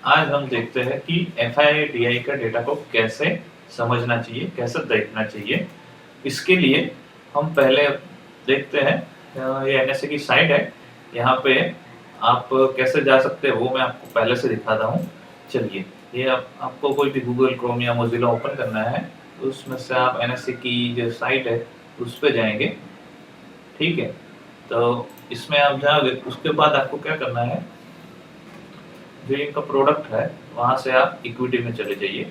आज हम देखते हैं कि एफआईडीआई का डेटा को कैसे समझना चाहिए, कैसे देखना चाहिए। इसके लिए हम पहले देखते हैं ये एनएसए की साइट है। यहाँ पे आप कैसे जा सकते हैं वो मैं आपको पहले से दिखाता हूँ। चलिए, ये आपको कोई भी गूगल क्रोम या मोज़िला ओपन करना है, तो उसमें से आप एनएसए की जो साइट है उस पे जाएँगे, ठीक है? तो इसमें आप जाओगे, उसके बाद आपको क्या करना है, जो इनका प्रोडक्ट है वहाँ से आप इक्विटी में चले जाइए,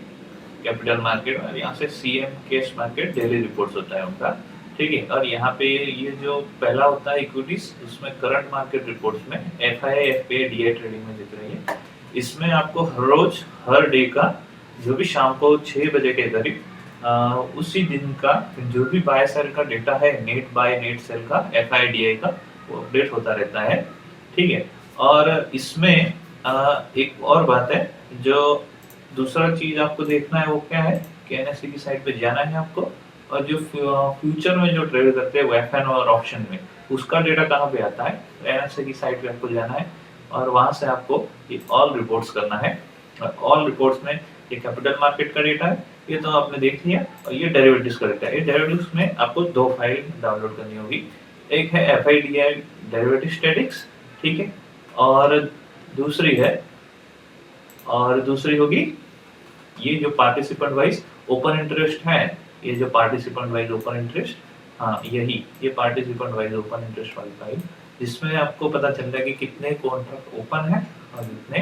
कैपिटल मार्केट में। यहाँ से CM cash market daily reports होता है उनका, ठीक है। और यहाँ पे ये जो पहला होता है इक्विटीज, उसमें करंट मार्केट रिपोर्ट्स में एफआई एफपीआई डीआई ट्रेडिंग में दिख रही है। इसमें आपको हर रोज हर डे का जो भी शाम को 6 बजे के करीब उसी दिन का जो भी बाय सेल का डेटा है, नेट बाय नेट सेल का एफआई डीआई का, वो अपडेट होता रहता है, ठीक है। और इसमें एक और बात है, जो दूसरा चीज आपको देखना है वो क्या है कि एनएससी की साइट पे जाना है आपको, और जो फ्यूचर में जो ट्रेड करते हैं वो एफएन और ऑप्शन में, उसका डेटा कहाँ पे आता है, एनएससी की साइट पे आपको जाना है और वहां से आपको ये ऑल रिपोर्ट्स करना है। और ऑल रिपोर्ट्स में ये कैपिटल मार्केट का डेटा है, ये तो आपने देख लिया, और ये डेरिवेटिव्स का डेटा है। ये डेरिवेटिव्स में आपको 2 फाइल डाउनलोड करनी होगी। एक है एफआईडीआई डेरिवेटिव स्टैटिक्स, ठीक है, और दूसरी है, और दूसरी होगी ये जो पार्टिसिपेंट वाइज ओपन इंटरेस्ट है, ये जो पार्टिसिपेंट वाइज ओपन इंटरेस्ट, हाँ यही, ये पार्टिसिपेंट वाइज ओपन इंटरेस्ट वाली फाइल, जिसमें आपको पता चलता है कि कितने कॉन्ट्रैक्ट ओपन है और कितने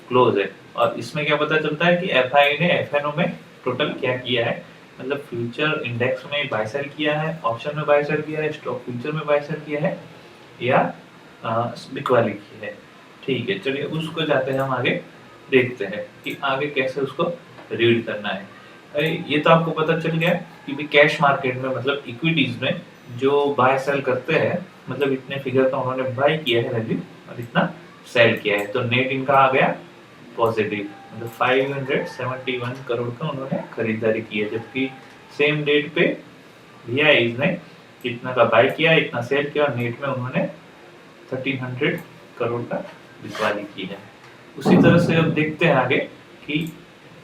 क्लोज है। और इसमें क्या पता चलता है कि एफआई ने एफएनओ में टोटल क्या किया है, मतलब फ्यूचर इंडेक्स में बाय सेल किया है, ऑप्शन में बाय सेल किया है, स्टॉक फ्यूचर में बाय सेल किया है, या बिकवाली की है, ठीक है। चलिए उसको जाते हैं हम आगे, देखते हैं कि आगे कैसे उसको रीड करना है। अरे ये तो आपको पता चल गया कि भी कैश मार्केट में, मतलब इक्विटीज में जो बाय सेल करते हैं, मतलब इतने फिगर का उन्होंने बाय किया है वैल्यू और इतना सेल किया है, तो नेट इनका आ गया पॉजिटिव, मतलब 571 करोड़ का उन्होंने खरीदारी की है। जबकि सेम डेट पे वीआई ने इतना का बाय किया, इतना सेल किया, और नेट में उन्होंने 1300 करोड़ का बिकवाली की है। उसी तरह से अब देखते हैं आगे कि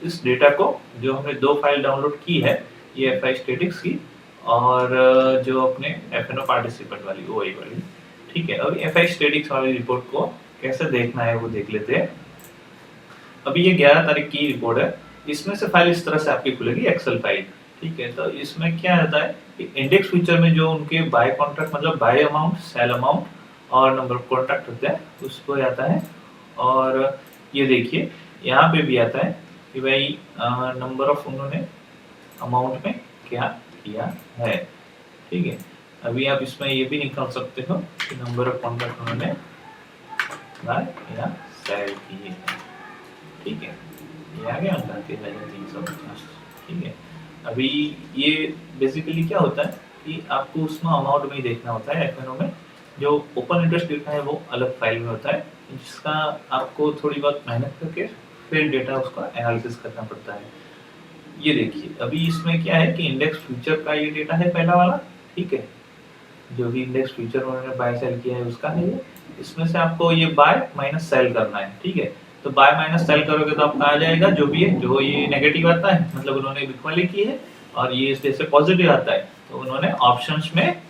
इस डेटा को, जो हमने 2 फाइल डाउनलोड की है, ये एफआई स्टैटिक्स की और जो अपने एफएनओ पार्टिसिपेंट वाली ओआई वाली, ठीक है। अब एफआई स्टैटिक्स वाली रिपोर्ट को कैसे देखना है वो देख लेते हैं। अभी ये 11 तारीख की रिपोर्ट है, इसमें से फाइल इस तरह से आपकी खुलेगी, एक्सेल फाइल, ठीक है। तो इसमें क्या रहता है कि इंडेक्स फ्यूचर में जो उनके बाय कॉन्ट्रैक्ट, मतलब बाय अमाउंट, सेल अमाउंट और नंबर ऑफ कॉन्ट्रैक्ट होते हैं, उसको आता है। और ये देखिए यहाँ पे भी आता है कि भाई नंबर ऑफ उन्होंने अमाउंट में क्या किया है, ठीक है। अभी आप इसमें ये भी निकाल सकते हो कि नंबर ऑफ कॉन्ट्रैक्ट उन्होंने बाय या सेल किए हैं, ठीक है। ये आ गया उनका 1350, ठीक है। अभी ये बेसिकली क्या होता है कि आपको उसमें अमाउंट में ही देखना होता है एफएनओ में, जो ओपन इंटरेस्ट डेटा है वो अलग फाइल में होता है, जिसका आपको थोड़ी बहुत मेहनत करके फिर डेटा उसका एनालिसिस करना पड़ता है। ये देखिए अभी इसमें क्या है कि इंडेक्स फ्यूचर का ये डेटा है पहला वाला, ठीक है, जो भी इंडेक्स फ्यूचर उन्होंने बाय सेल किया है उसका है ये। इसमें से आपको ये बाय माइनस सेल करना है, ठीक है। तो बाय माइनस सेल करोगे तो आपका आ जाएगा जो भी है, जो ये नेगेटिव आता है मतलब उन्होंने बिकवाली की है, और ये इस जैसे पॉजिटिव आता है तो उन्होंने ऑप्शंस में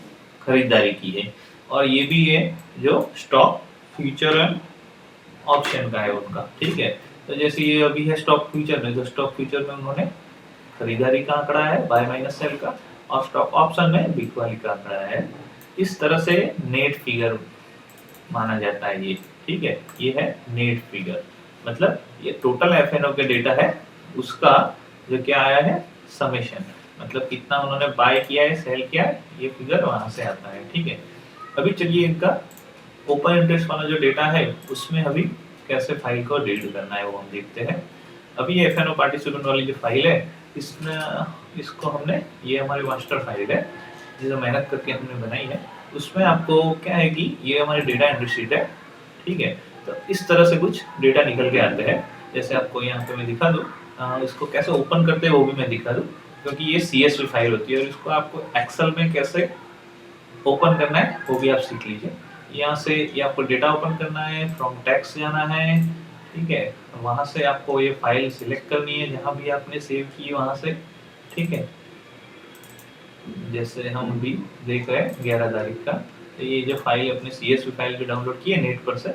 खरीदारी की है। और ये भी है जो स्टॉक फ्यूचर एंड ऑप्शन का है उनका, ठीक है। तो जैसे ये अभी है स्टॉक फ्यूचर में, तो स्टॉक फ्यूचर में उन्होंने खरीदारी का आंकड़ा है बाय माइनस सेल का, और स्टॉक ऑप्शन में बिकवाली का आंकड़ा है। इस तरह से नेट फिगर माना जाता है ये, ठीक है। ये है नेट फिगर, मतलब ये टोटल एफएनओ के डेटा है, उसका जो क्या आया है समेशन, मतलब कितना उन्होंने बाय किया है, सेल किया है, ये फिगर वहां से आता है, ठीक है। अभी चलिए इनका ओपन इंटरेस्ट वाला जो डेटा है उसमें अभी कैसे फाइल को रीड करना है वो हम देखते हैं। अभी ये एफएनओ पार्टिसिपेंट वाली जो फाइल है, इसमें इसको हमने, ये हमारी मास्टर फाइल है जिसे मेहनत करके हमने बनाई है। उसमें आपको क्या है कि ये हमारी डेटा एंट्री शीट है, ठीक है। तो इस तरह से कुछ डेटा निकल के आते हैं, जैसे आपको यहाँ पे मैं दिखा दूँ, इसको कैसे ओपन करते हैं वो भी मैं दिखा दूँ, क्योंकि ये CSV फाइल होती है और इसको आपको एक्सेल में कैसे ओपन करना है वो भी आप सीख लीजिए। यहाँ से ये आपको डेटा ओपन करना है, फ्रॉम टेक्स्ट जाना है, ठीक है। वहां से आपको ये फाइल सिलेक्ट करनी है जहां भी आपने सेव की वहां से, ठीक है। जैसे हम अभी देख रहे हैं 11 तारीख का, तो ये जो फाइल अपने CSV फाइल जो डाउनलोड की है नेट पर से,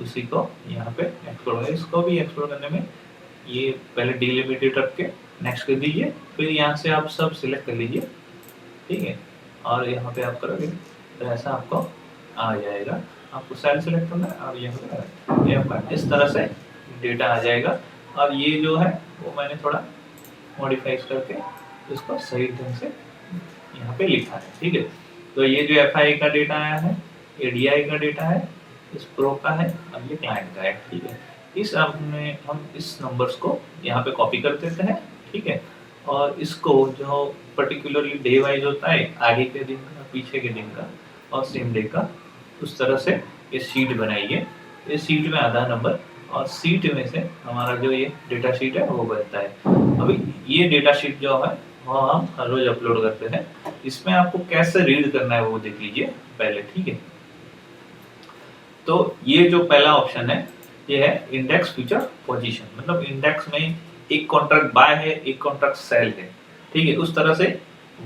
उसी को यहाँ पे एक्सप्लोर करें। इसको भी एक्सप्लोर करने में ये पहले डिलिमिटेड रख के नेक्स्ट कर दीजिए, फिर यहाँ से आप सब सिलेक्ट कर लीजिए, ठीक है। और यहाँ पे आप करोगे तो ऐसा आपको आ जाएगा। आपको सेल सेलेक्ट करना है और यहाँ ये आपका इस तरह से डेटा आ जाएगा। और ये जो है वो मैंने थोड़ा मॉडिफाइज करके इसको सही ढंग से यहाँ पे लिखा है, ठीक है। तो ये जो FI का डेटा आया है, ये DI का डेटा है, इस प्रो का है और ये क्लाइंट का है, ठीक है। इस हमने हम इस नंबर्स को यहाँ पे कॉपी कर देते हैं, ठीक है। और इसको जो पर्टिकुलरली डे वाइज होता है, आगे के दिन का, पीछे के दिन का और सेम डे का, उस तरह से ये शीट बनाइए। इस शीट में आधा नंबर और शीट में से हमारा जो ये डेटा शीट है वो बनता है। अभी ये डेटा शीट जो है वो हम हर रोज अपलोड करते हैं। इसमें आपको कैसे रीड करना है वो देख लीजिए पहले, ठीक है। तो ये जो पहला ऑप्शन है ये है इंडेक्स फ्यूचर पोजीशन, मतलब इंडेक्स में एक कॉन्ट्रैक्ट बाय है, एक कॉन्ट्रैक्ट सेल है, ठीक है। उस तरह से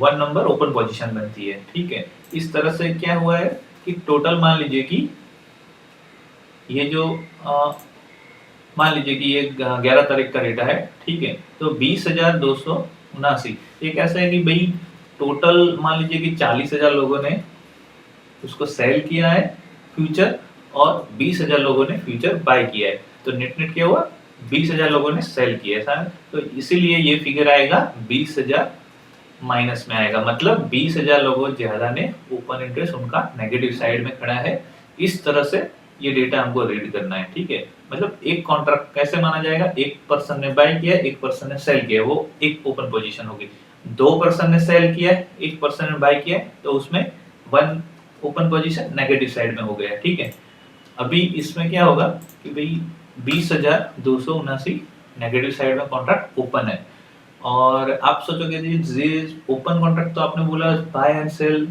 1 नंबर ओपन पोजीशन बनती है, ठीक है। इस तरह से क्या हुआ है कि टोटल मान लीजिए कि ये जो मान लीजिए कि ये 11 तारीख का डेटा है, ठीक है। तो 20,279 ये कैसा है कि भाई टोटल मान लीजिए कि 40,000 लोगों ने उसको सेल किया है फ्यूचर और 20,000 लोगों ने फ्यूचर बाय किया है। तो नेट नेट क्या हुआ, 20,000 लोगों ने सेल किया है, तो इसीलिए ये फिगर आएगा 20,000 माइनस में आएगा, मतलब 20,000 लोगों ज्यादा ने ओपन इंटरेस्ट उनका नेगेटिव साइड में खड़ा है। इस तरह से ये डेटा हमको रीड करना है, ठीक है। मतलब एक कॉन्ट्रैक्ट कैसे माना जाएगा, एक पर्सन ने बाय किया, एक पर्सन ने सेल किया, वो एक ओपन पोजीशन होगी। 2 पर्सन ने सेल किया, एक पर्सन ने बाय किया, तो उसमें 1 ओपन पोजीशन नेगेटिव साइड में हो गया, ठीक है। अभी इसमें क्या होगा कि भाई 20,279 नेगेटिव साइड में कॉन्ट्रैक्ट ओपन है। और आप सोचोगे जी ओपन कॉन्ट्रैक्ट तो आपने बोला बाय एंड सेल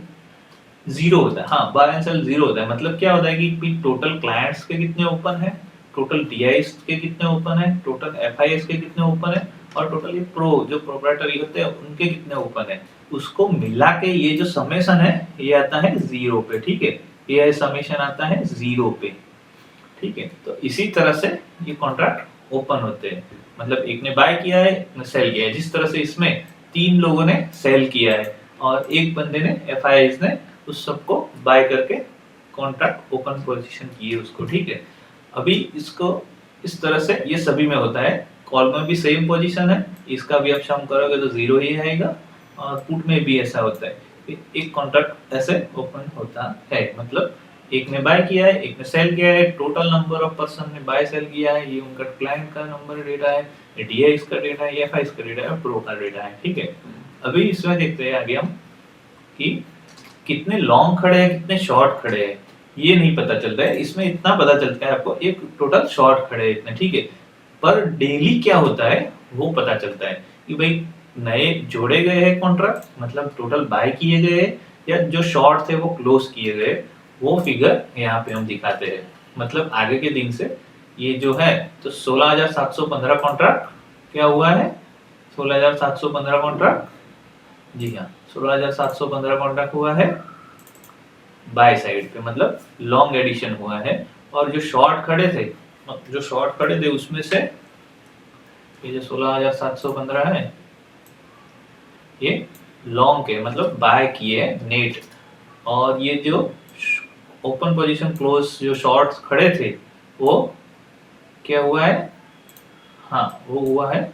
जीरो होता है। हाँ, बाय एंड सेल जीरो होता है, मतलब क्या होता है कि टोटल क्लाइंट्स के कितने ओपन है, टोटल DIs के कितने ओपन है, टोटल FIs के कितने ओपन है, और टोटल ये प्रो जो प्रोप्राइटरी होते हैं उनके कितने ओपन है, उसको मिला के ये जो समेशन है ये आता है 0 पे, ठीक है। ये समेशन आता है 0 पे, ठीक है। तो इसी तरह से ये कॉन्ट्रैक्ट ओपन होते हैं, मतलब एक ने बाय किया है, एक ने सेल किया है। जिस तरह से इसमें 3 लोगों ने सेल किया है और एक बंदे ने FIs ने उस सबको बाय करके कॉन्ट्रैक्ट ओपन पोजीशन किए उसको, ठीक है। अभी इसको इस तरह से ये सभी में होता है, कॉल में भी सेम पोजीशन है, इसका भी आप सम करोगे तो 0 ही आएगा, और पुट में भी ऐसा होता है कि एक कॉन्ट्रैक्ट ऐसे ओपन होता है, मतलब एक ने बाय किया है, एक ने सेल किया है, टोटल नंबर ऑफ पर्सन ने बाय सेल किया है, ये उनका क्लाइंट का नंबर डेटा है, DIs का डेटा है, FIs का डेटा है, प्रो का डेटा है, ठीक है। अभी इसमें देखते हैं आगे हम कि कितने लॉन्ग खड़े हैं, कितने शॉर्ट खड़े हैं, ये नहीं पता चलता है। इसमें इतना पता चलता है आपको एक टोटल शॉर्ट खड़े हैं इतने, ठीक है। पर डेली क्या होता है वो पता चलता है कि भाई नए जोड़े गए हैं कॉन्ट्रैक्ट, मतलब टोटल बाय किए गए, या जो शॉर्ट थे वो क्लोज किए गए, वो फिगर यहाँ पे हम दिखाते हैं। मतलब आगे के दिन से ये जो है तो 16,715 कॉन्ट्रैक्ट क्या हुआ है, 16,715 कॉन्ट्रैक्ट, जी हाँ 16,715 कॉन्ट्रैक्ट हुआ है बाय साइड पे, मतलब लॉन्ग एडिशन हुआ है। और जो शॉर्ट खड़े थे उसमें से ये जो 16,715 है ये लॉन्ग के, मतलब बाय किए नेट, और ये जो ओपन पोजीशन क्लोज जो शॉर्ट्स खड़े थे वो क्या हुआ है, हाँ वो हुआ है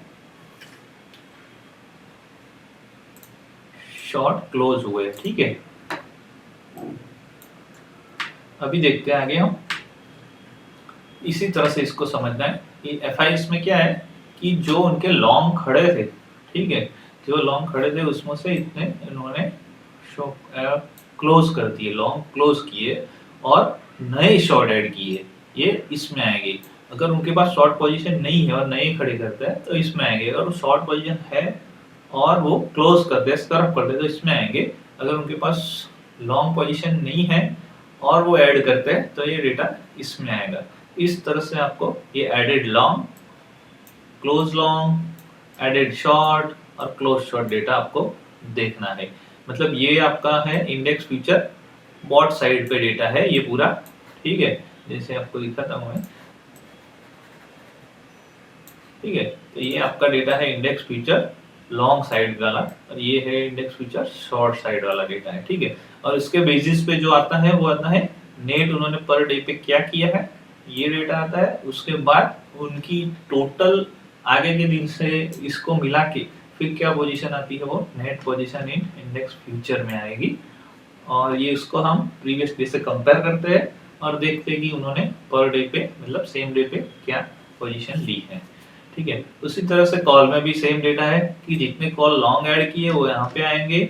शॉर्ट क्लोज हुए, ठीक है। अभी देखते हैं आगे हम, इसी तरह से इसको समझना है कि FIs में क्या है कि जो उनके लॉन्ग खड़े थे, ठीक है, जो लॉन्ग खड़े थे उसमें से इतने इन्होंने क्लोज कर दिए, लॉन्ग क्लोज किए और नए शॉर्ट ऐड किए, ये इसमें आएंगे। अगर उनके पास शॉर्ट पोजीशन नहीं है और नए खड़े करते हैं तो इसमें आएंगे, और शॉर्ट पोजीशन है और वो क्लोज करते हैं, स्क्रब करते हैं, तो इसमें आएंगे। अगर उनके पास लॉन्ग पोजीशन नहीं है और वो ऐड करते हैं तो ये डेटा इसमें आएगा। इस तरह से आपको ये added long, close long, added short और क्लोज शॉर्ट डेटा आपको देखना है। मतलब ये आपका है इंडेक्स फ्यूचर बॉट साइड पे डेटा है ये पूरा, ठीक है, जैसे आपको दिखाता हूं मैं, ठीक है। तो ये आपका डेटा है इंडेक्स फ्यूचर लॉन्ग साइड वाला और ये है इंडेक्स फ्यूचर शॉर्ट साइड वाला डेटा है, ठीक है। और इसके बेसिस पे जो आता है वो आता है नेट उन्होंने पर डे पे क्या किया है, ये डेटा आता है। उसके बाद उनकी टोटल आगे के दिन से इसको मिला के फिर क्या पोजीशन आती है, वो net position in index future में आएगी। और ये इसको हम प्रीवियस डे से कंपेयर करते हैं और देखते हैं कि उन्होंने पर डे पे मतलब सेम डे पे क्या पोजीशन ली है, ठीक है। उसी तरह से कॉल में भी सेम डेटा है कि जितने कॉल लॉन्ग ऐड किए वो यहाँ पे आएंगे,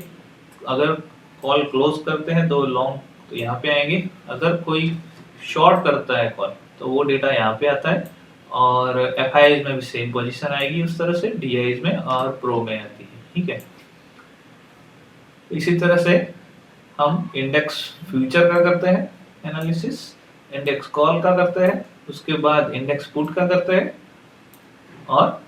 अगर कॉल क्लोज करते हैं तो लॉन्ग तो यहाँ पे आएंगे, अगर कोई शॉर्ट करता है कॉल तो वो डेटा यहाँ पे आता है। और एफ में भी सेम पोजीशन आएगी उस तरह से, डी में और प्रो में आती है, ठीक है। इसी तरह से हम इंडेक्स फ्यूचर का करते हैं एनालिसिस, इंडेक्स कॉल का करते हैं, उसके बाद इंडेक्स पुट का करते हैं और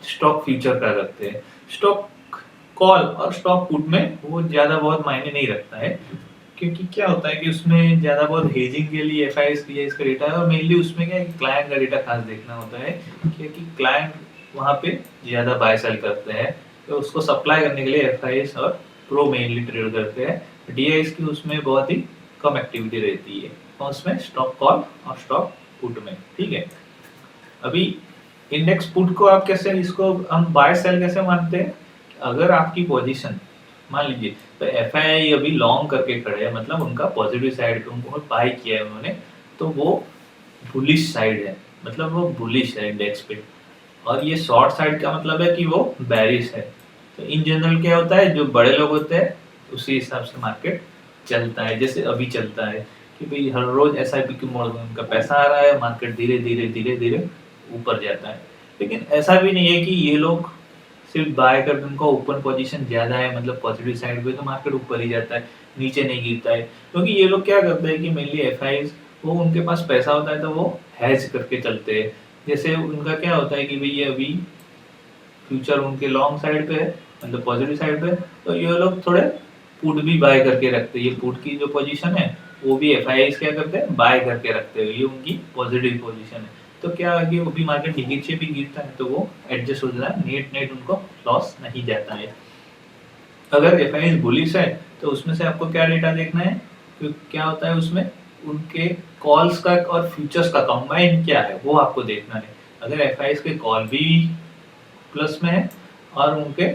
स्टॉक फ्यूचर का करते हैं। स्टॉक कॉल और स्टॉक पुट में वो ज्यादा बहुत मायने नहीं रखता है, क्योंकि क्या होता है कि उसमें ज्यादा बहुत हेजिंग के लिए एफ आई का डेटा है और मेनली उसमें क्या है क्लाइंट का डेटा खास देखना होता है, क्योंकि क्लाइंट वहाँ पे ज्यादा बाय सेल करते हैं तो उसको सप्लाई करने के लिए एफ और प्रो मेनली ट्रेड करते हैं। डी की उसमें बहुत ही कम एक्टिविटी रहती है और उसमें स्टॉक कॉल और स्टॉक पुट में, ठीक है। अभी इंडेक्स पुट को आप कैसे, इसको हम बाय सेल कैसे मानते हैं, अगर आपकी पोजीशन मान लीजिए तो एफ अभी लॉन्ग करके खड़े हैं, मतलब उनका पॉजिटिव साइड पे उनको बाय किया है उन्होंने, तो वो बुलिश साइड है, मतलब वो बुलिश है इंडेक्स पे। और ये शॉर्ट साइड का मतलब है कि वो बेरिश है। तो इन जनरल क्या होता है, जो बड़े लोग होते हैं उसी हिसाब से मार्केट चलता है, जैसे अभी चलता है कि भाई हर रोज एसआईपी की मोड में उनका पैसा आ रहा है, मार्केट धीरे धीरे धीरे धीरे ऊपर जाता है। लेकिन ऐसा भी नहीं है कि ये लोग सिर्फ बाय कर उनका ओपन पोजीशन ज्यादा है, मतलब पॉजिटिव साइड पे तो मार्केट ऊपर ही जाता है, नीचे नहीं गिरता है। क्योंकि ये लोग क्या करते हैं कि मेनली एफ वो उनके पास पैसा होता है तो वो हैज करके चलते हैं। जैसे उनका क्या होता है कि भाई अभी फ्यूचर उनके लॉन्ग साइड पे है, मतलब पॉजिटिव साइड पे, तो ये लोग थोड़े पुट भी बाय करके रखते हैं। ये पुट की जो पोजीशन है वो भी एफ क्या करते हैं, बाय करके रखते हैं, ये उनकी पॉजिटिव पोजीशन है। तो क्या है कि वो भी मार्केट नीचे भी गिरता है तो वो एडजस्ट हो जाता है, नेट नेट उनको लॉस नहीं जाता है। अगर एफ बुलिश है तो उसमें से आपको क्या डेटा देखना है, क्योंकि क्या होता है उसमें उनके कॉल्स का और फ्यूचर्स का कंबाइन क्या है वो आपको देखना है। अगर एफ के कॉल भी प्लस में है और उनके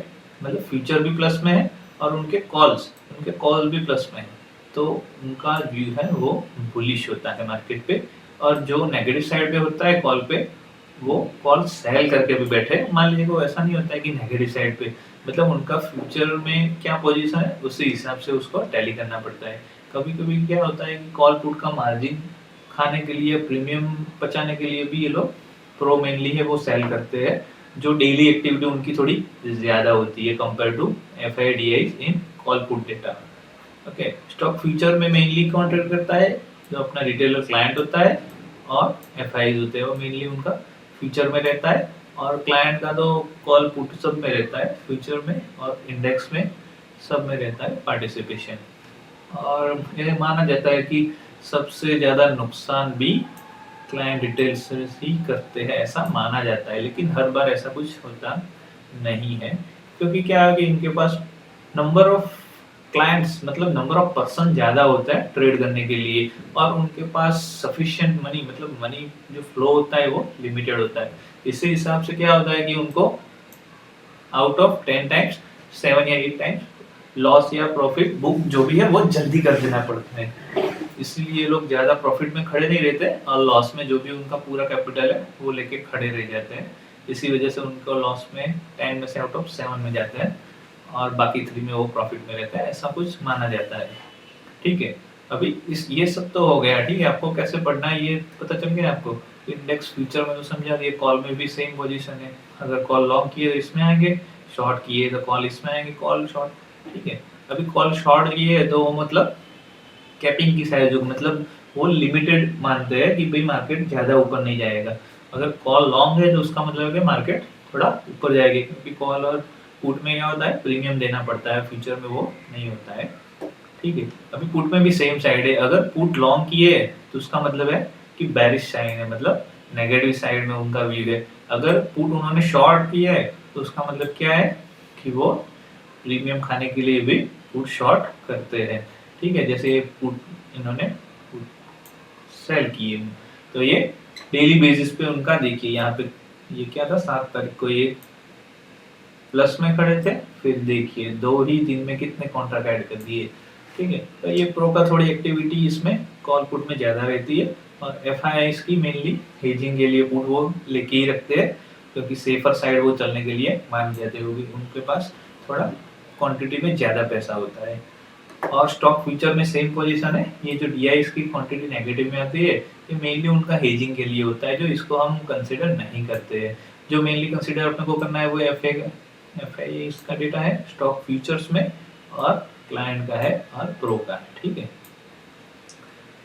मतलब फ्यूचर भी प्लस में है और उनके कॉल भी प्लस में है, तो उनका व्यू है वो बुलिश होता है मार्केट पे। और जो नेगेटिव साइड पे होता है कॉल पे, वो कॉल सेल करके भी बैठे, मान लीजिए वो ऐसा नहीं होता है कि नेगेटिव साइड पे, मतलब उनका फ्यूचर में क्या पोजीशन है उसी हिसाब से उसको टैली करना पड़ता है। कभी कभी क्या होता है कि कॉल पुट का मार्जिन खाने के लिए, प्रीमियम बचाने के लिए भी ये लोग प्रो मेनली है वो सेल करते हैं, जो डेली एक्टिविटी उनकी थोड़ी ज्यादा होती है compare to F I D I in call put data. Okay, stock future में मेनली कौन ट्रेड करता है, जो अपना रिटेलर क्लाइंट होता है और एफ होते हैं, वो मेनली उनका फ्यूचर में रहता है। और क्लाइंट का तो कॉल पुट सब में रहता है, फ्यूचर में और इंडेक्स में सब में रहता है पार्टिसिपेशन। और ये माना जाता है कि सबसे ज़्यादा नुकसान भी क्लाइंट डिटेल से ही करते हैं, ऐसा माना जाता है। लेकिन हर बार ऐसा कुछ होता नहीं है, क्योंकि क्या है कि इनके पास नंबर ऑफ क्लाइंट्स मतलब नंबर ऑफ पर्सन ज़्यादा होता है ट्रेड करने के लिए, और उनके पास सफिशिएंट मनी मतलब मनी जो फ्लो होता है वो लिमिटेड होता है। इसी हिसाब से क्या होता है कि उनको आउट ऑफ 10 टाइम्स 7 या 8 टाइम्स लॉस या प्रॉफिट बुक जो भी है वो जल्दी कर देना पड़ता है। इसलिए लोग ज्यादा प्रॉफिट में खड़े नहीं रहते और लॉस में जो भी उनका पूरा कैपिटल है वो लेके खड़े रह जाते हैं। इसी वजह से उनको लॉस में 10 में से आउट ऑफ 7 में जाते हैं और बाकी 3 में वो प्रॉफिट में रहता है, ऐसा कुछ माना जाता है। ठीक है, अभी इस ये सब तो हो गया। ठीक है, आपको कैसे पढ़ना है ये पता चल गया आपको। इंडेक्स फ्यूचर में तो समझा, ये कॉल में भी सेम पोजीशन है, अगर कॉल लॉन्ग किए तो इसमें आएंगे, शॉर्ट किए तो कॉल इसमें आएंगे, कॉल शॉर्ट। ठीक है, अभी कॉल शॉर्ट किए तो मतलब कैपिंग की साइज जो मतलब वो लिमिटेड मानते हैं कि भाई मार्केट ज़्यादा ऊपर नहीं जाएगा। अगर कॉल लॉन्ग है तो उसका मतलब है कि मार्केट थोड़ा ऊपर जाएगी, क्योंकि कॉल और पुट में क्या होता है, प्रीमियम देना पड़ता है, फ्यूचर में वो नहीं होता है। ठीक है, अभी पुट में भी सेम साइड है। अगर पुट लॉन्ग किए है तो उसका मतलब है कि बेरिश साइन है, मतलब नेगेटिव साइड में उनका व्यू है। अगर पुट उन्होंने शॉर्ट किया है तो उसका मतलब क्या है कि वो प्रीमियम खाने के लिए भी पुट शॉर्ट करते हैं। ठीक है, जैसे पुट इन्होंने सेल किए, तो ये डेली बेसिस पे उनका देखिए यहाँ पे ये क्या था, 7 तारीख को ये प्लस में खड़े थे, फिर देखिए 2 ही दिन में कितने कॉन्ट्रैक्ट ऐड कर दिए। ठीक है, तो ये प्रो का थोड़ी एक्टिविटी इसमें कॉल पुट में ज़्यादा रहती है, और एफ आई आई की मेनली हेजिंग के लिए पुट वो लेके ही रखते हैं, क्योंकि सेफर साइड वो चलने के लिए मान जाते हैं, उनके पास थोड़ा क्वांटिटी में ज़्यादा पैसा होता है। और स्टॉक फ्यूचर में सेम पोजीशन है, ये जो डी आई की क्वांटिटी नेगेटिव में आती है, ये मेनली उनका हेजिंग के लिए होता है, जो इसको हम कंसिडर नहीं करते हैं। जो मेनली कंसिडर अपने को करना है वो एफ आई इसका डेटा है स्टॉक फ्यूचर्स में, और क्लाइंट का है और प्रो का है। ठीक है,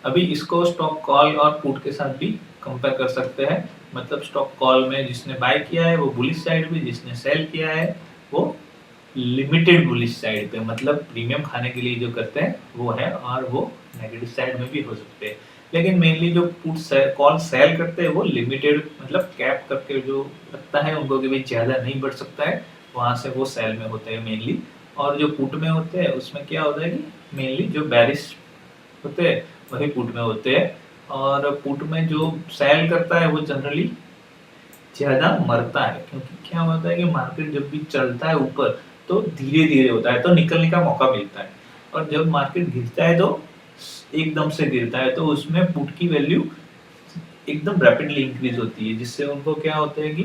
अभी इसको स्टॉक कॉल और पुट के साथ भी कंपेयर कर सकते हैं। मतलब स्टॉक कॉल में जिसने बाय किया है वो बुलिश साइड पे, जिसने सेल किया है वो लिमिटेड बुलिश साइड पे, मतलब प्रीमियम खाने के लिए जो करते हैं वो है, और वो नेगेटिव साइड में भी हो सकते हैं। लेकिन मेनली जो पुट कॉल सेल करते हैं वो लिमिटेड, मतलब कैप करके जो लगता है उनको कि भाई ज़्यादा नहीं बढ़ सकता है, वहाँ से वो सेल में होते हैं मेनली। और जो पुट में होते हैं उसमें क्या होता है कि मेनली जो बेरिश होते हैं वही पुट में होते हैं, और पुट में जो सेल करता है वो जनरली ज़्यादा मरता है, क्योंकि क्या होता है कि मार्केट जब भी चलता है ऊपर तो धीरे धीरे होता है, तो निकलने का मौका मिलता है, और जब मार्केट गिरता है तो एकदम से गिरता है, तो उसमें पुट की वैल्यू एकदम रैपिडली इंक्रीज होती है, जिससे उनको क्या होता है कि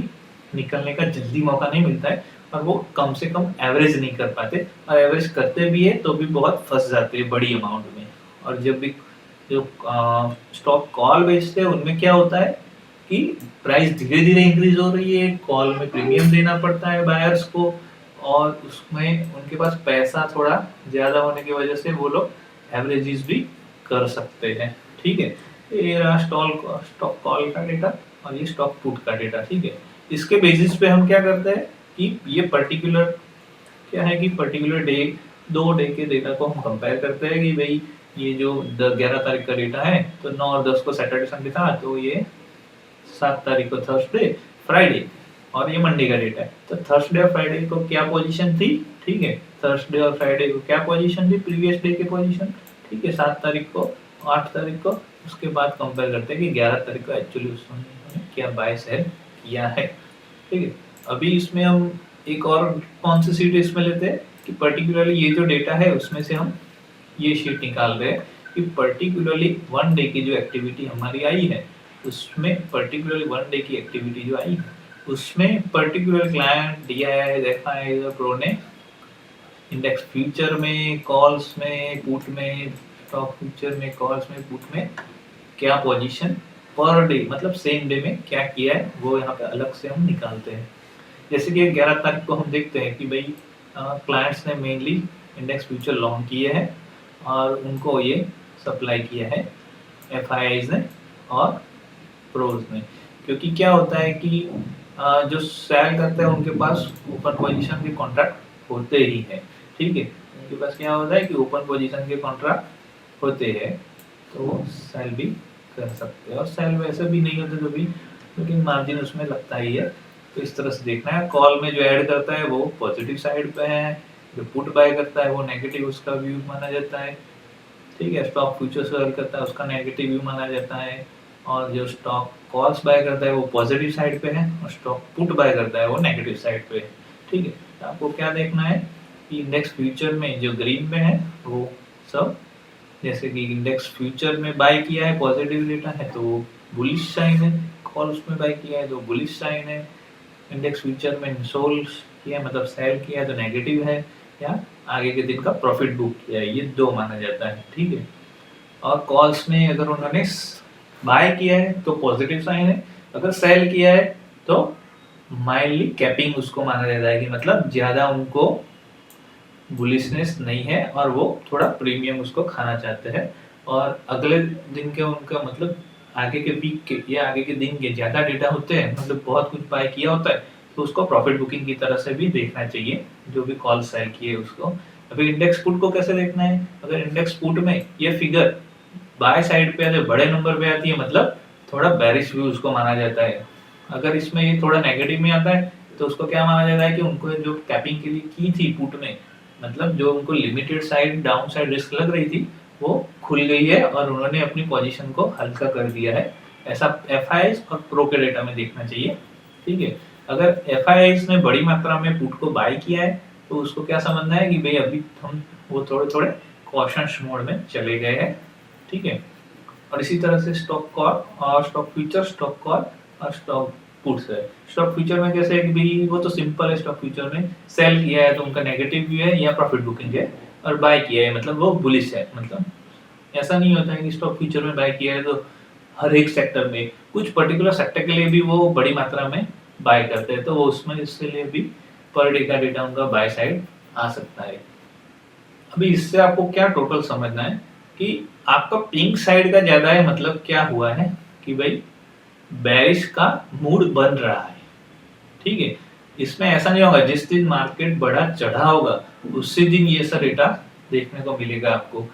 निकलने का जल्दी मौका नहीं मिलता है, और वो कम से कम एवरेज नहीं कर पाते, और एवरेज करते भी है तो भी बहुत फंस जाते हैं बड़ी अमाउंट में। और जब भी जो स्टॉक कॉल बेचते हैं उनमें क्या होता है कि प्राइस धीरे धीरे इंक्रीज हो रही है, कॉल में प्रीमियम देना पड़ता है बायर्स को, और उसमें उनके पास पैसा थोड़ा ज़्यादा होने की वजह से वो लोग एवरेजेस भी कर सकते हैं। ठीक है, ये रहा स्टॉक कॉल का डेटा, और ये स्टॉक पुट का डेटा। ठीक है, इसके बेसिस पे हम क्या करते हैं कि ये पर्टिकुलर क्या है कि पर्टिकुलर डे, 2 डे के डेटा को हम कंपेयर करते हैं कि भाई ये जो 11 तारीख का डेटा है तो 9 और 10 को सैटरडे संडे था, तो ये 7 तारीख को थर्सडे फ्राइडे, और ये मंडे का डेटा है, तो थर्सडे और फ्राइडे को क्या पोजीशन थी। ठीक है, थर्सडे और फ्राइडे को क्या पोजीशन थी, प्रीवियस डे की पोजीशन। ठीक है, 7 तारीख को, 8 तारीख को, उसके बाद कंपेयर करते हैं कि 11 तारीख को एक्चुअली उसने क्या बाय सेल किया है। ठीक है, अभी इसमें हम एक और कौन सी शीट इसमें लेते हैं कि पर्टिकुलरली ये जो डेटा है उसमें से हम ये शीट निकाल रहे हैं कि पर्टिकुलरली 1 डे की जो एक्टिविटी हमारी आई है उसमें, पर्टिकुलरली 1 डे की एक्टिविटी जो आई है उसमें पर्टिकुलर क्लाइंट DII देखा है प्रो ने इंडेक्स फ्यूचर में, कॉल्स में, पुट में, स्टॉक फ्यूचर में, कॉल्स में, पुट में क्या पोजीशन पर डे, मतलब सेम डे में क्या किया है वो यहाँ पे अलग से हम निकालते हैं। जैसे कि 11 तारीख को हम देखते हैं कि भाई क्लाइंट्स ने मेनली इंडेक्स फ्यूचर लॉन्ग किए हैं, और उनको ये सप्लाई किया है FIIs ने और प्रोज ने, क्योंकि क्या होता है कि जो सेल करते हैं उनके पास ओपन पोजीशन के कॉन्ट्रैक्ट होते ही हैं। ठीक है, उनके पास क्या होता है कि ओपन पोजीशन के कॉन्ट्रैक्ट होते हैं, तो वो सेल भी कर सकते हैं, और सेल वैसे भी नहीं होते कभी, लेकिन मार्जिन उसमें लगता ही है। तो इस तरह से देखना है, कॉल में जो ऐड करता है वो पॉजिटिव साइड पे है, जो पुट बाय करता है वो नेगेटिव उसका व्यू माना जाता है। ठीक है, स्टॉक फ्यूचर्स सेल करता है उसका नेगेटिव व्यू माना जाता है, और जो स्टॉक कॉल्स बाय करता है वो पॉजिटिव साइड पे है, और स्टॉक पुट बाय करता है वो नेगेटिव साइड पे है। ठीक है, तो आपको क्या देखना है कि इंडेक्स फ्यूचर में जो ग्रीन में है वो सब, जैसे कि इंडेक्स फ्यूचर में बाय किया है पॉजिटिव डेटा है तो बुलिश साइन है, कॉल्स में बाय किया है तो बुलिश साइन है, इंडेक्स फ्यूचर में सोल्ड किया है मतलब सेल किया है तो नेगेटिव है, या आगे के दिन का प्रॉफिट बुक किया है, ये 2 माना जाता है। ठीक है, और कॉल्स में अगर उन्होंने बाय किया है तो पॉजिटिव साइन है, अगर सेल किया है तो माइल्डली कैपिंग उसको माना जाता है कि मतलब ज्यादा उनको बुलिशनेस नहीं है और वो थोड़ा प्रीमियम उसको खाना चाहते हैं, और अगले दिन के उनका मतलब आगे के वीक के या आगे के दिन के ज़्यादा डेटा होते हैं, मतलब बहुत कुछ बाय किया होता है, तो उसको प्रॉफिट बुकिंग की तरह से भी देखना चाहिए, जो भी कॉल सेल किए उसको। अभी इंडेक्स पुट को कैसे देखना है? अगर इंडेक्स पुट में ये फिगर बाय साइड पे अगर बड़े नंबर पे आती है, मतलब थोड़ा बेरिश व्यू उसको माना जाता है। अगर इसमें ये थोड़ा नेगेटिव में आता है, तो उसको क्या माना जाता है कि उनको जो कैपिंग के लिए की थी पुट में, मतलब जो उनको limited side down side risk लग रही थी, वो खुल गई है और उन्होंने अपनी पोजीशन को हल्का कर दिया है। ऐसा एफआईआईज और प्रो के डेटा में देखना चाहिए। ठीक है, अगर एफआईआईज ने बड़ी मात्रा में पुट को बाय किया है, तो उसको क्या समझना है कि भाई अभी हम वो थोड़े थोड़े कॉशंस मोड में चले गए हैं। ठीक है, और इसी तरह से स्टॉक कॉल और स्टॉक फ्यूचर, स्टॉक कॉल और स्टॉक पुट्स है। स्टॉक फ्यूचर में कैसे है कि भाई वो तो सिंपल है, स्टॉक फ्यूचर में सेल किया है तो उनका नेगेटिव व्यू है या प्रॉफिट बुकिंग है, और बाय किया है मतलब वो बुलिश है। मतलब ऐसा नहीं होता है कि स्टॉक फ्यूचर में बाय किया है तो हर एक सेक्टर में, कुछ पर्टिकुलर सेक्टर के लिए भी वो बड़ी मात्रा में बाय करते हैं, तो वो उसमें इसके लिए भी पर डे का डेटा उनका बाय साइड आ सकता है। अभी इससे आपको क्या टोटल समझना है कि आपका पिंक साइड का ज्यादा है, मतलब क्या हुआ है कि भाई बेरिश का मूड बन रहा है। ठीक है, इसमें ऐसा नहीं होगा जिस दिन मार्केट बड़ा चढ़ा होगा उसी दिन ये सब डेटा देखने को मिलेगा आपको,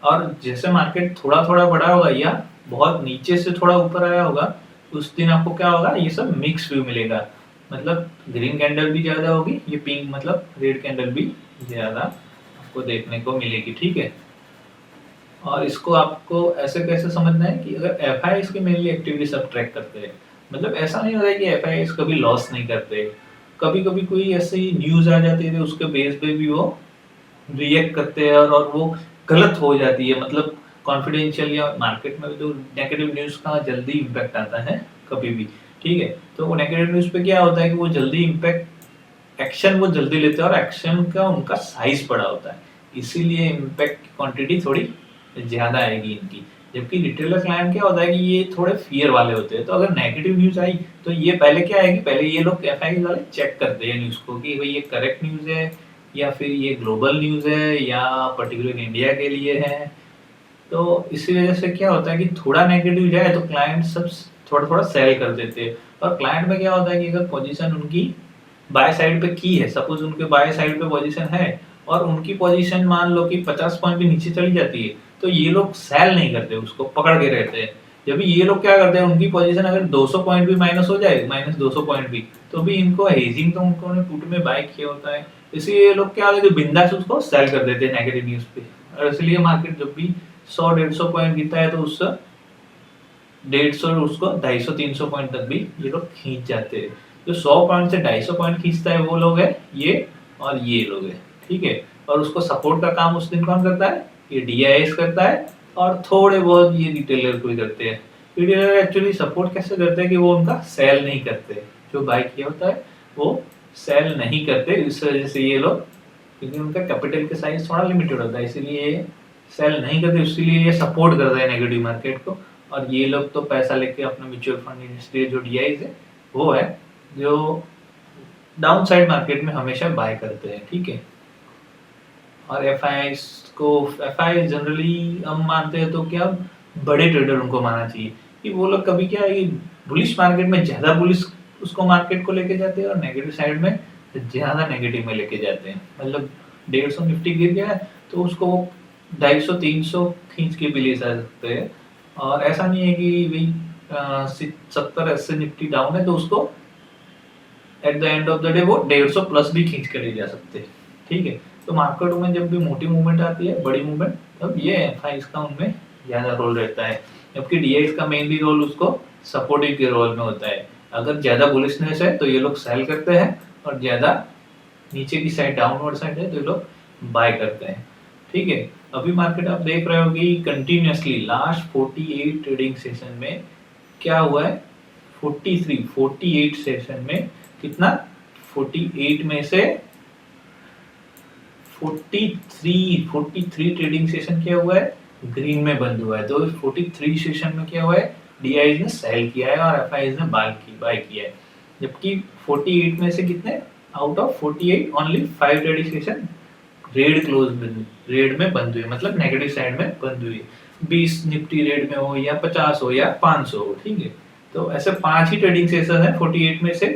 और जैसे मार्केट थोड़ा थोड़ा बढ़ा होगा या बहुत नीचे से थोड़ा ऊपर आया होगा, उस दिन आपको क्या होगा, ये सब मिक्स व्यू मिलेगा। मतलब ग्रीन कैंडल भी ज्यादा होगी, ये पिंक मतलब रेड कैंडल भी ज्यादा आपको देखने को मिलेगी। ठीक है, और इसको आपको ऐसे कैसे समझना है कि अगर एफआईआईज की मेनली एक्टिविटी सब ट्रैक करते हैं, मतलब ऐसा नहीं होता है कि एफआईआईज कभी लॉस नहीं करते, कभी कभी कोई ऐसी न्यूज आ जाती है उसके बेस पे भी वो रिएक्ट करते हैं, और वो गलत हो जाती है। मतलब कॉन्फिडेंशियल या मार्केट में जो नेगेटिव न्यूज का जल्दी इम्पैक्ट आता है कभी भी। ठीक है, तो वो नेगेटिव न्यूज पे क्या होता है कि वो जल्दी इम्पैक्ट एक्शन वो जल्दी लेते हैं, और एक्शन का उनका साइज बड़ा होता है, इसीलिए इम्पैक्ट की क्वांटिटी थोड़ी ज्यादा आएगी इनकी। जबकि रिटेलर क्लाइंट क्या होता है कि ये थोड़े फियर वाले होते हैं, तो अगर नेगेटिव न्यूज आई तो ये पहले क्या आएगी, पहले ये लोग एफआईआई वाले चेक करते हैं न्यूज को कि भाई ये करेक्ट न्यूज है या फिर ये ग्लोबल न्यूज है या पर्टिकुलर इंडिया के लिए है। तो इसी वजह से क्या होता है कि थोड़ा नेगेटिव जाए तो क्लाइंट सब थोड़ा थोड़ा सेल कर देते हैं। और क्लाइंट में क्या होता है कि अगर पोजीशन उनकी बाय साइड पे की है, सपोज उनके बाय साइड पे पोजीशन है और उनकी पोजीशन मान लो कि 50 पॉइंट भी नीचे चली जाती है, तो ये लोग सेल नहीं करते, उसको पकड़ के रहते हैं। जब ये लोग क्या करते हैं, उनकी पोजीशन अगर 200 पॉइंट भी माइनस हो जाए, माइनस 200 पॉइंट भी, तो भी इनको हेजिंग तो उन्होंने पुट में बाय किया होता है, इसलिए ये लोग क्या होता है बिंदास उसको सेल कर देते हैं नेगेटिव न्यूज पे। और इसलिए मार्केट जब भी 100-150 पॉइंट गिरता है तो उससे 150 उसको 250-300 पॉइंट तक भी ये लोग खींच जाते हैं। जो 100 पॉइंट से 250 पॉइंट खींचता है वो लोग है ये, और ये लोग है। ठीक है, और उसको सपोर्ट का काम उस दिन कौन करता है, ये डीआईएस करता है, और थोड़े बहुत ये रिटेलर को ही करते हैं। रिटेलर एक्चुअली सपोर्ट कैसे करते हैं कि वो उनका सेल नहीं करते, जो बाय किया होता है वो सेल नहीं करते, इस वजह से ये लोग, क्योंकि उनका कैपिटल के साइज थोड़ा लिमिटेड होता है, इसीलिए ये सेल नहीं करते, इसीलिए ये सपोर्ट करता है नेगेटिव मार्केट को। और ये लोग तो पैसा लेके अपना म्यूचुअल फंड इंडस्ट्री जो डीआईज है वो है जो डाउन साइड मार्केट में हमेशा बाय करते हैं। ठीक है, और एफआईआई जनरली हम मानते हैं तो क्या बड़े ट्रेडर उनको मानना चाहिए कि वो लोग कभी क्या है कि बुलिश मार्केट में ज्यादा बुलिश उसको मार्केट को लेके जाते हैं और नेगेटिव साइड में ज्यादा नेगेटिव में लेके जाते हैं। मतलब 150 निफ्टी गिर गया है तो उसको वो 250-300 खींच के भी ले जा सकते हैं, और ऐसा नहीं है कि भाई 70-80 निफ्टी डाउन है तो उसको at the end of the day वो 150 प्लस भी खींच कर ले जा सकते हैं। ठीक है, तो मार्केट में जब भी मोटी मूवमेंट आती है, बड़ी मूवमेंट, तब ये एफआईआईज का उनमें ज्यादा रोल रहता है, जबकि डीआईज का मेनली रोल उसको सपोर्टिव के रोल में होता है। अगर ज्यादा बुलिशनेस है तो ये लोग सेल करते हैं, और ज्यादा नीचे की साइड डाउनवर्ड साइड है तो ये लोग बाय करते हैं। ठीक है, अभी मार्केट आप देख रहे हो कि कंटिन्यूअसली लास्ट 48 ट्रेडिंग सेशन में क्या हुआ है, 48 सेशन में कितना, 48 में से 43 ट्रेडिंग सेशन क्या हुआ है, ग्रीन में बंद हुआ है। तो 43 सेशन में क्या हुआ है, डीआईज ने सेल किया है और एफआईआईज ने बाय किया है। जबकि 48 में से कितने, out of 48 only 5 trading session red में बंद हुई, मतलब नेगेटिव साइड में बंद हुई। 20 निफ्टी रेट में हो या 50 हो या 500 हो, ठीक है। तो ऐसे 5 ही ट्रेडिंग सेशन है 48 में से।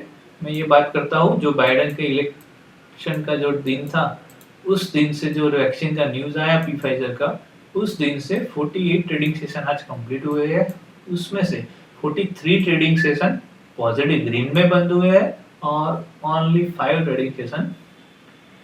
मैं ये बात करता हूँ जो बाइडेन के इलेक्शन का जो दिन था, उस दिन से जो वैक्सीन का न्यूज आया फाइजर का, उस दिन से 48 ट्रेडिंग सेशन आज कंप्लीट हुए हैं। उसमें से 43 ट्रेडिंग सेशन पॉजिटिव ग्रीन में बंद हुए हैं और ओनली 5 ट्रेडिंग सेशन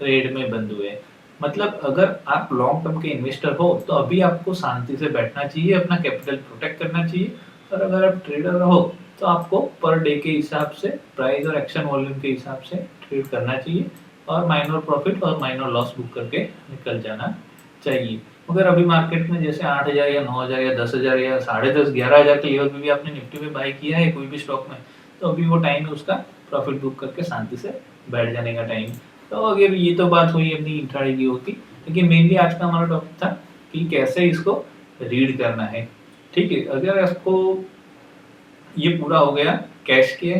रेड में बंद हुए हैं। मतलब अगर आप लॉन्ग टर्म के इन्वेस्टर हो तो अभी आपको शांति से बैठना चाहिए, अपना कैपिटल प्रोटेक्ट करना चाहिए। और अगर आप ट्रेडर हो तो आपको पर डे के हिसाब से प्राइस और एक्शन वॉल्यूम के हिसाब से ट्रेड करना चाहिए और माइनर प्रॉफिट और माइनर लॉस बुक करके निकल जाना चाहिए। मगर अभी मार्केट में जैसे 8,000 या 9,000 या 10,000 या 10,500 11,000 के लेवल पे भी आपने निफ्टी में बाय किया है कोई भी स्टॉक में, तो अभी वो टाइम है उसका प्रॉफिट बुक करके शांति से बैठ जाने का टाइम। तो अगर ये तो बात हुई अपनी इंट्राडे की होती, लेकिन मेनली आज का हमारा टॉपिक था कि कैसे इसको रीड करना है। ठीक है, अगर आपको ये पूरा हो गया कैश के,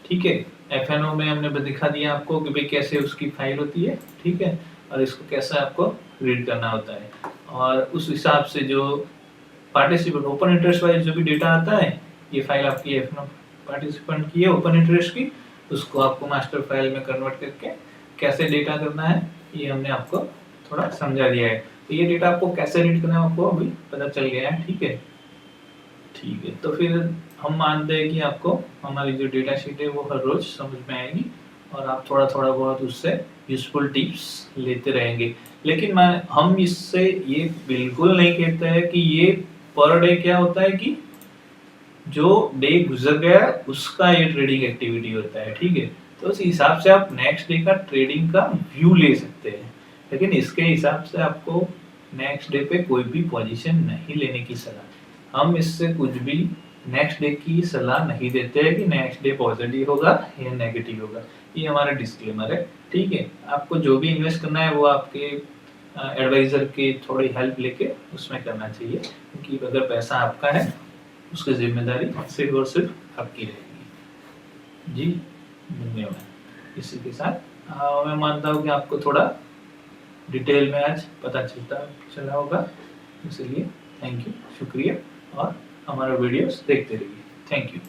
ठीक है, एफएनओ में हमने दिखा दिया आपको कि भाई कैसे उसकी फाइल होती है, ठीक है, और इसको कैसे आपको रीड करना होता है। और उस हिसाब से जो पार्टिसिपेंट ओपन इंटरेस्ट वाइज जो भी डेटा आता है, ये फाइल आपकी एफएनओ पार्टिसिपेंट की है ओपन इंटरेस्ट की, उसको आपको मास्टर फाइल में कन्वर्ट करके कैसे डेटा करना है ये हमने आपको थोड़ा समझा दिया है। तो ये डेटा आपको कैसे रीड करना है आपको अभी पता चल गया है, ठीक है। ठीक है, तो फिर हम मानते हैं कि आपको हमारी जो डेटा शीट है वो हर रोज समझ में आएगी और आप थोड़ा थोड़ा बहुत उससे यूजफुल टिप्स लेते रहेंगे। लेकिन हम इससे ये बिल्कुल नहीं कहते हैं कि ये पर डे क्या होता है कि जो डे गुजर गया उसका ये ट्रेडिंग एक्टिविटी होता है, ठीक है। तो उस हिसाब से आप नेक्स्ट डे का ट्रेडिंग का व्यू ले सकते हैं, लेकिन इसके हिसाब से आपको नेक्स्ट डे पे कोई भी पोजीशन नहीं लेने की सलाह। हम इससे कुछ भी नेक्स्ट डे की सलाह नहीं देते हैं कि नेक्स्ट डे पॉजिटिव होगा या नेगेटिव होगा। ये हमारा डिस्क्लेमर है, ठीक है। आपको जो भी इन्वेस्ट करना है वो आपके एडवाइजर की थोड़ी हेल्प लेके उसमें करना चाहिए, क्योंकि अगर पैसा आपका है उसकी जिम्मेदारी सिर्फ और सिर्फ आपकी रहेगी। जी धन्यवाद। इसी के साथ मैं मानता हूँ कि आपको थोड़ा डिटेल में आज पता चला होगा, इसलिए थैंक यू, शुक्रिया, और हमारा वीडियोस देखते रहिए। Thank you.